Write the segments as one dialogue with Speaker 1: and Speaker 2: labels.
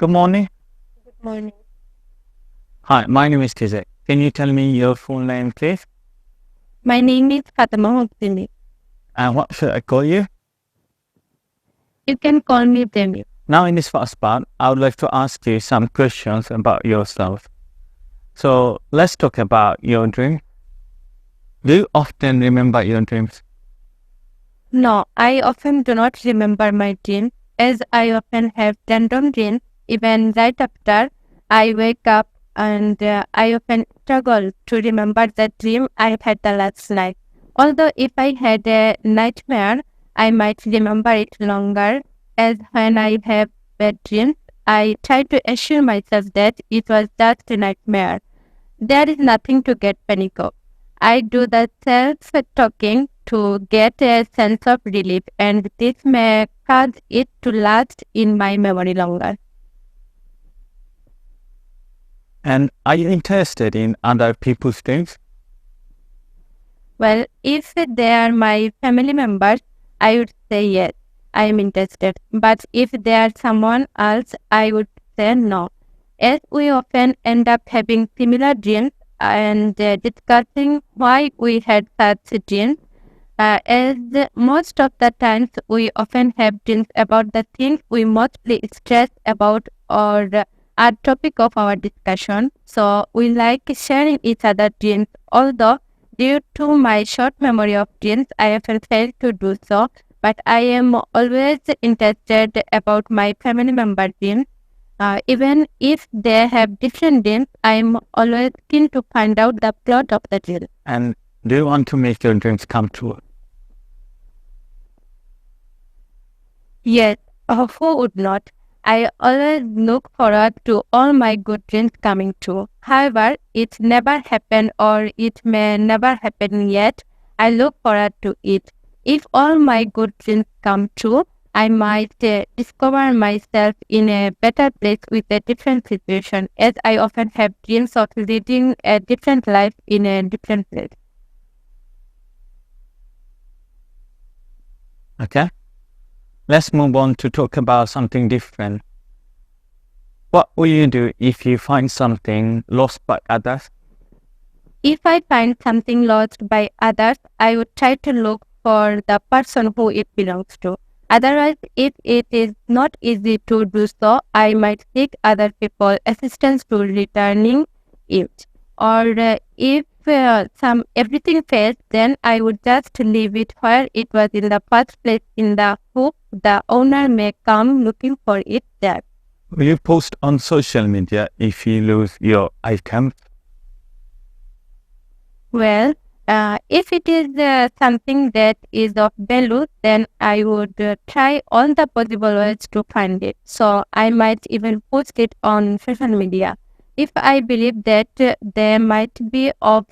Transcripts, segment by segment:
Speaker 1: Good morning.
Speaker 2: Good morning.
Speaker 1: Hi, my name is Tizek. Can you tell me your full name, please?
Speaker 2: My name is Fatima Husseini.
Speaker 1: And what should I call you?
Speaker 2: You can call me Demi.
Speaker 1: Now, in this first part, I would like to ask you some questions about yourself. So, let's talk about your dream. Do you often remember your dreams?
Speaker 2: No, I often do not remember my dream, as I often have random dreams, even right after I wake up, and I often struggle to remember the dream I had the last night. Although if I had a nightmare, I might remember it longer, as when I have bad dreams, I try to assure myself that it was just a nightmare. There is nothing to get panic of. I do the self-talking to get a sense of relief, and this may cause it to last in my memory longer.
Speaker 1: And are you interested in other people's dreams?
Speaker 2: Well, if they are my family members, I would say yes, I am interested. But if they are someone else, I would say no. As we often end up having similar dreams and discussing why we had such dreams, as most of the times we often have dreams about the things we mostly stress about or are topic of our discussion. So we like sharing each other dreams, although due to my short memory of dreams, I often fail to do so. But I am always interested about my family member dreams. Even if they have different dreams, I am always keen to find out the plot of the dream.
Speaker 1: And do you want to make your dreams come true?
Speaker 2: Yes, who would not? I always look forward to all my good dreams coming true. However, it never happened or it may never happen yet. I look forward to it. If all my good dreams come true, I might discover myself in a better place with a different situation, as I often have dreams of leading a different life in a different place.
Speaker 1: Okay. Let's move on to talk about something different. What will you do if you find something lost by others?
Speaker 2: If I find something lost by others, I would try to look for the person who it belongs to. Otherwise, if it is not easy to do so, I might seek other people assistance to returning it. Or if some everything fails, then I would just leave it where it was in the first place in the hope the owner may come looking for it there.
Speaker 1: Will you post on social media if you lose your items?
Speaker 2: Well, if it is something that is of value, then I would try all the possible ways to find it. So I might even post it on social media. If I believe that there might be of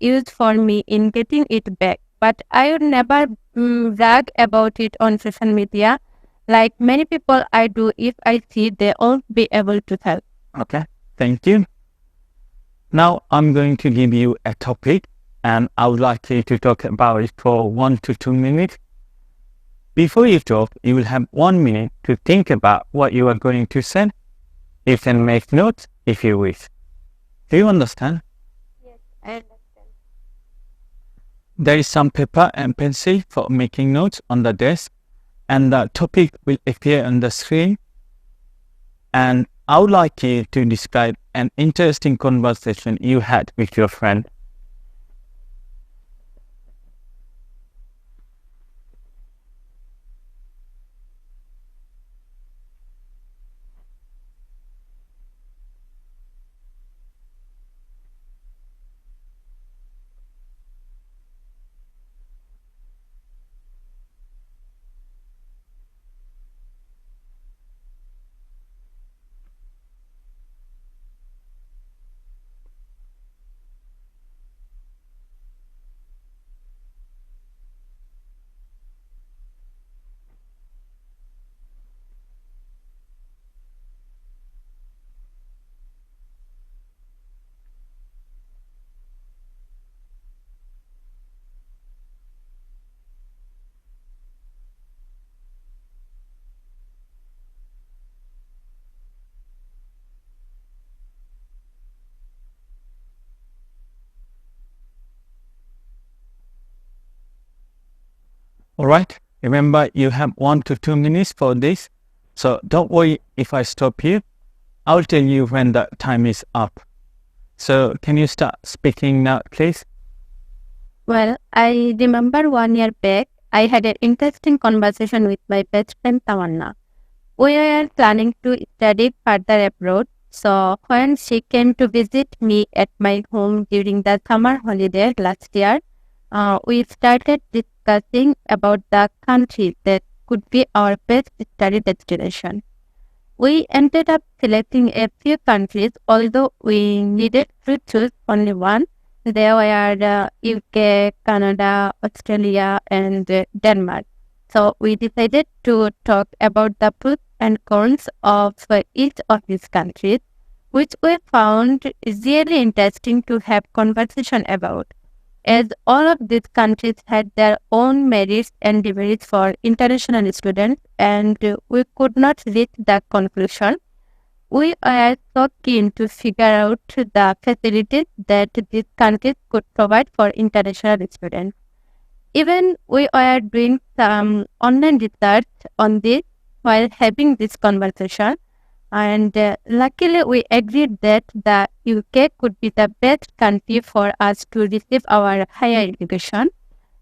Speaker 2: use for me in getting it back, but I would never brag about it on social media. Like many people I do, if I see they won't be able to help.
Speaker 1: Okay, thank you. Now I'm going to give you a topic and I would like you to talk about it for 1 to 2 minutes. Before you talk, you will have 1 minute to think about what you are going to say. You can make notes if you wish. Do you understand?
Speaker 2: Yes, I understand.
Speaker 1: There is some paper and pencil for making notes on the desk and the topic will appear on the screen. And I would like you to describe an interesting conversation you had with your friend. All right. Remember, you have 1 to 2 minutes for this. So don't worry if I stop here. I'll tell you when the time is up. So can you start speaking now, please?
Speaker 2: Well, I remember 1 year back, I had an interesting conversation with my best friend Tamanna. We were planning to study further abroad, so when she came to visit me at my home during the summer holiday last year, we started discussing about the country that could be our best study destination. We ended up selecting a few countries, although we needed to choose only one. There were the UK, Canada, Australia, and Denmark. So we decided to talk about the pros and cons of each of these countries, which we found really interesting to have conversation about, as all of these countries had their own merits and demerits for international students, and we could not reach that conclusion. We are so keen to figure out the facilities that these countries could provide for international students. Even we are doing some online research on this while having this conversation, and luckily we agreed that the UK could be the best country for us to receive our higher education.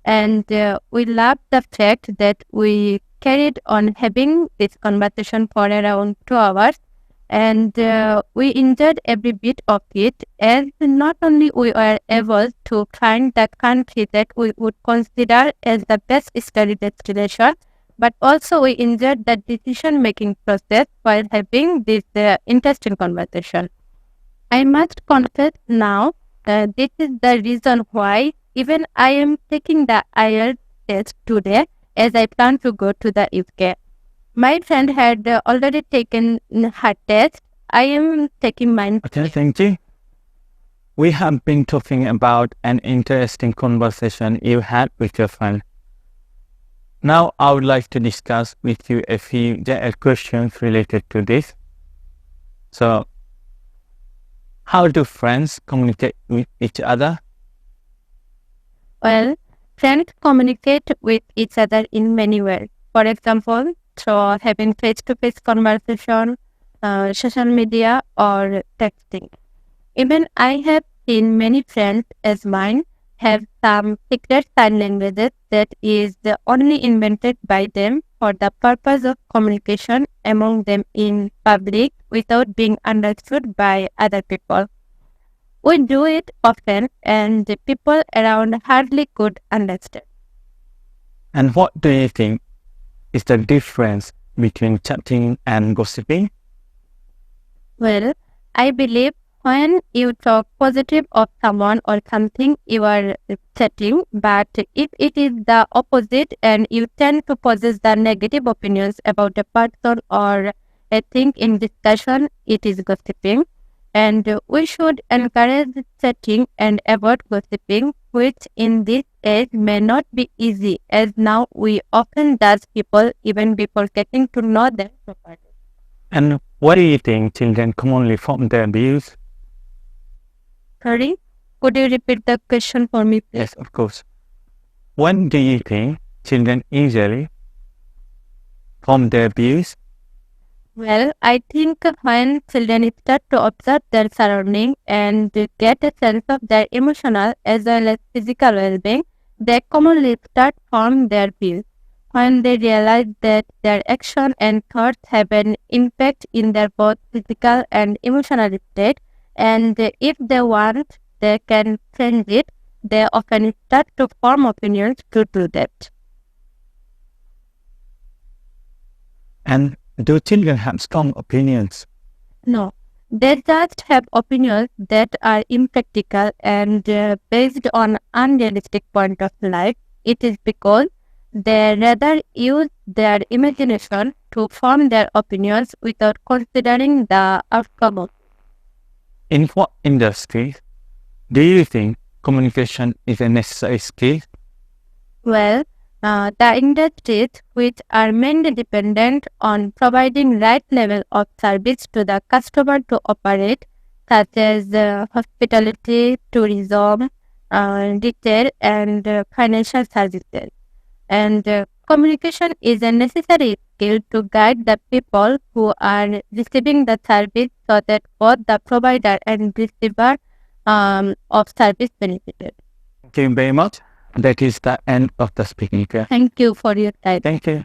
Speaker 2: And we love the fact that we carried on having this conversation for around 2 hours, and we enjoyed every bit of it, as not only we were able to find the country that we would consider as the best study destination, but also we enjoyed the decision making process while having this interesting conversation. I must confess now, this is the reason why even I am taking the IELTS test today, as I plan to go to the UK. My friend had already taken her test. I am taking mine.
Speaker 1: Okay, thank you. We have been talking about an interesting conversation you had with your friend. Now I would like to discuss with you a few questions related to this. So, how do friends communicate with each other?
Speaker 2: Well, friends communicate with each other in many ways. For example, through having face-to-face conversation, social media, or texting. Even I have seen many friends as mine have some secret sign languages that is only invented by them for the purpose of communication among them in public without being understood by other people. We do it often, and the people around hardly could understand.
Speaker 1: And what do you think is the difference between chatting and gossiping?
Speaker 2: Well, I believe when you talk positive of someone or something, you are chatting, but if it is the opposite and you tend to possess the negative opinions about a person or a thing in discussion, it is gossiping. And we should encourage chatting and avoid gossiping, which in this age may not be easy, as now we often judge people even before getting to know them properly.
Speaker 1: And what do you think children commonly form their views?
Speaker 2: Sorry, could you repeat the question for me, please?
Speaker 1: Yes, of course. When do you think children usually form their views?
Speaker 2: Well, I think when children start to observe their surroundings and get a sense of their emotional as well as physical well-being, they commonly start form their views. When they realize that their action and thoughts have an impact in their both physical and emotional state, and if they want, they can change it, they often start to form opinions to do that.
Speaker 1: And do children have strong opinions?
Speaker 2: No, they just have opinions that are impractical and based on unrealistic point of life. It is because they rather use their imagination to form their opinions without considering the outcome of.
Speaker 1: In what industries do you think communication is a necessary skill?
Speaker 2: Well, the industries which are mainly dependent on providing right level of service to the customer to operate, such as hospitality, tourism, retail, and financial services. And communication is a necessary skill to guide the people who are receiving the service so that both the provider and receiver of service benefited.
Speaker 1: Thank you very much. That is the end of the speaking.
Speaker 2: Thank you for your time.
Speaker 1: Thank you.